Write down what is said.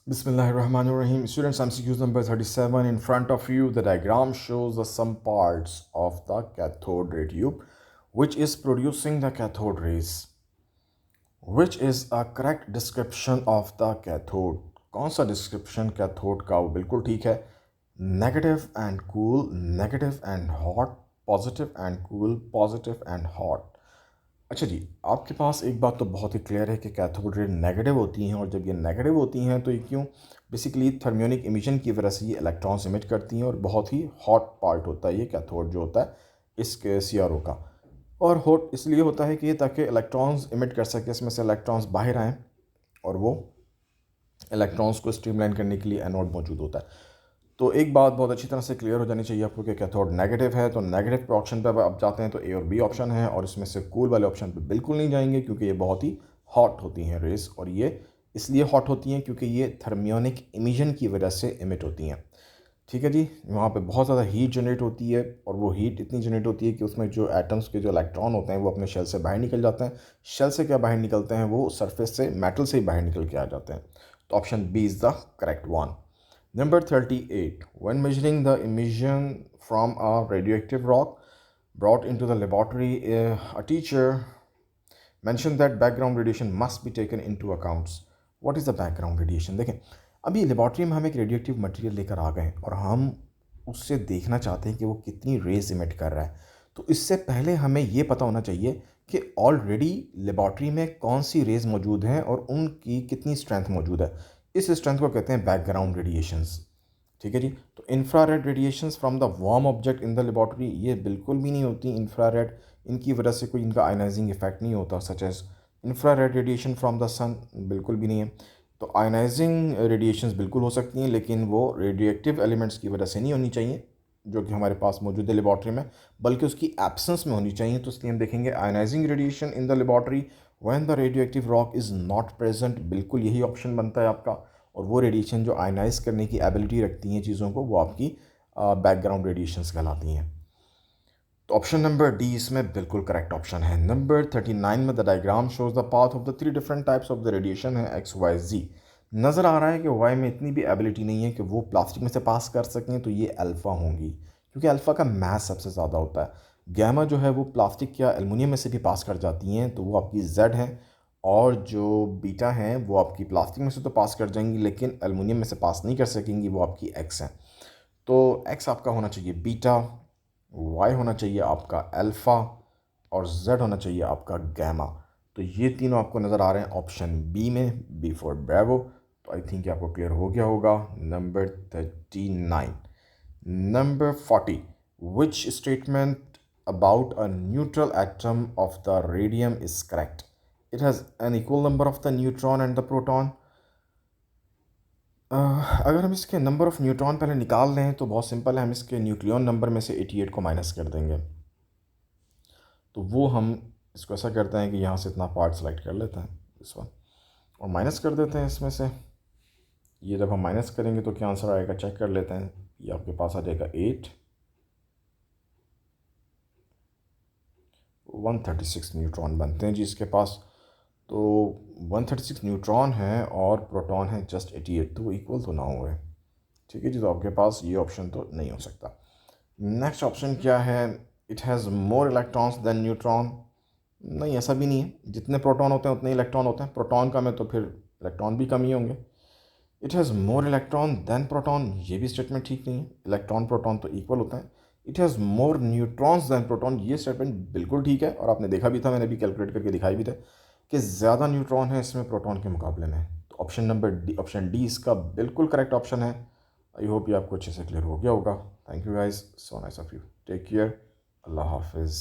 Bismillahirrahmanirrahim. Students, MCQs number 37. In front of you, the diagram shows the some parts of the cathode ray tube, which is producing the cathode rays. Which is a correct description of the cathode? कौन सा description cathode का? वो बिल्कुल ठीक है. Negative and cool, negative and hot, positive and cool, positive and hot. अच्छा जी, आपके पास एक बात तो बहुत ही क्लियर है कि कैथोड रे नेगेटिव होती हैं, और जब ये नेगेटिव होती हैं तो ये क्यों? बेसिकली थर्मियोनिक इमिशन की वजह से ये इलेक्ट्रॉन्स इमिट करती हैं, और बहुत ही हॉट पार्ट होता है ये कैथोड जो होता है इसके सीआरओ का. और हॉट इसलिए होता है कि ये ताकि इलेक्ट्रॉन्स इमिट कर सके, इसमें से इलेक्ट्रॉन्स बाहर आएँ, और वो इलेक्ट्रॉन्स को स्ट्रीमलाइन करने के लिए एनोड मौजूद होता है. तो एक बात बहुत अच्छी तरह से क्लियर हो जानी चाहिए आपको कि कैथोड नेगेटिव है, तो नेगेटिव पे ऑप्शन पे आप जाते हैं तो ए और बी ऑप्शन है, और इसमें से कूल वाले ऑप्शन पे बिल्कुल नहीं जाएंगे क्योंकि ये बहुत ही हॉट होती हैं रेस, और ये इसलिए हॉट होती हैं क्योंकि ये थर्मियोनिक इमिशन की वजह से इमिट होती हैं. ठीक है जी, वहाँ पे बहुत ज़्यादा हीट जनरेट होती है, और वो हीट इतनी जनरेट होती है कि उसमें जो एटम्स के जो इलेक्ट्रॉन होते हैं वो अपने शेल से बाहर निकल जाते हैं. शेल से क्या बाहर निकलते हैं? वो सरफेस से मेटल से ही बाहर निकल के आ जाते हैं. तो option B is the correct one. Number 38. When measuring the emission from a radioactive rock brought into the laboratory, a teacher mentioned that background radiation must be taken into accounts. What is the background radiation? देखें, अभी laboratory में हम एक radioactive material लेकर आ गए हैं और हम उससे देखना चाहते हैं कि वो कितनी रेज इमिट कर रहा है. तो इससे पहले हमें ये पता होना चाहिए कि ऑलरेडी लेबॉर्ट्री में कौन सी रेज मौजूद हैं और उनकी कितनी स्ट्रेंथ मौजूद है. इस स्ट्रेंथ को कहते हैं बैकग्राउंड रेडिएशंस. ठीक है जी. तो infrared radiations from the warm object in the laboratory, ये बिल्कुल भी नहीं होती इंफ्रारेड. इनकी वजह से कोई इनका आयनाइजिंग इफेक्ट नहीं होता. Such as infrared radiation from the sun, बिल्कुल भी नहीं है. तो आयनाइजिंग रेडिएशंस बिल्कुल हो सकती हैं, लेकिन वो रेडियोएक्टिव एलिमेंट्स की वजह से नहीं होनी चाहिए जो कि हमारे पास मौजूद है लेबॉर्ट्री में, बल्कि उसकी एब्सेंस में होनी चाहिए. तो इसलिए हम देखेंगे ionising radiation in the laboratory when the radioactive rock is not present. बिल्कुल यही ऑप्शन बनता है आपका. और वो रेडिएशन जो आयनाइज करने की एबिलिटी रखती हैं चीज़ों को, वो आपकी बैकग्राउंड रेडिएशंस कहलाती हैं. तो ऑप्शन नंबर डी इसमें बिल्कुल करेक्ट ऑप्शन है. नंबर 39 में the diagram shows the path of the 3 different types of the radiation है एक्स वाई जी. नज़र आ रहा है कि वाई में इतनी भी एबिलिटी नहीं है कि वो प्लास्टिक में से पास कर सकें, तो ये अल्फ़ा होंगी क्योंकि अल्फ़ा का मास सबसे ज़्यादा होता है. गैमा जो है वो प्लास्टिक या एलुमिनियम में से भी पास कर जाती हैं, तो वो आपकी जेड हैं. और जो बीटा हैं वो आपकी प्लास्टिक में से तो पास कर जाएंगी, लेकिन एलुमिनियम में से पास नहीं कर सकेंगी, वो आपकी एक्स हैं. तो एक्स आपका होना चाहिए बीटा, वाई होना चाहिए आपका अल्फ़ा, और जेड होना चाहिए आपका गैमा. तो ये तीनों आपको नज़र आ रहे हैं ऑप्शन बी में, बी फॉर ब्रेवो. तो आई थिंक आपको क्लियर हो गया होगा. Number 39. Number 40. Which statement about a neutral atom of the radium is correct? It has an equal number of the neutron and the proton. अगर हम इसके number of neutron पहले निकाल लें तो बहुत सिंपल है. हम इसके न्यूक्लियन नंबर में से 88 को माइनस कर देंगे. तो वो हम इसको ऐसा करते हैं कि यहाँ से इतना पार्ट सेलेक्ट कर लेते हैं इस वन, और माइनस कर देते हैं इसमें से. ये जब हम माइनस करेंगे तो क्या आंसर आएगा चेक कर लेते हैं. ये आपके पास आ जाएगा 8. 136 न्यूट्रॉन बनते हैं जी इसके पास. तो 136 न्यूट्रॉन है और प्रोटॉन है जस्ट 88, तो वो इक्वल तो ना हुए. ठीक है जी. तो आपके पास ये ऑप्शन तो नहीं हो सकता. नेक्स्ट ऑप्शन क्या है? It has more electrons than neutron. नहीं, ऐसा भी नहीं है. जितने प्रोटॉन होते हैं उतने इलेक्ट्रॉन होते हैं. प्रोटॉन का में तो फिर इलेक्ट्रॉन भी कम ही होंगे. It has more electron than proton, ये भी स्टेटमेंट ठीक नहीं है. इलेक्ट्रॉन प्रोटॉन तो इक्वल होता है. It has more neutrons than proton, ये स्टेटमेंट बिल्कुल ठीक है, और आपने देखा भी था, मैंने भी कैलकुलेट करके दिखाई भी था कि ज़्यादा न्यूट्रॉन है इसमें प्रोटॉन के मुकाबले में. तो option number D, option D इसका बिल्कुल करेक्ट ऑप्शन है. आई होप ये आपको अच्छे से क्लियर हो गया होगा. Thank you guys, so nice of you. Take care. अल्लाह हाफिज़.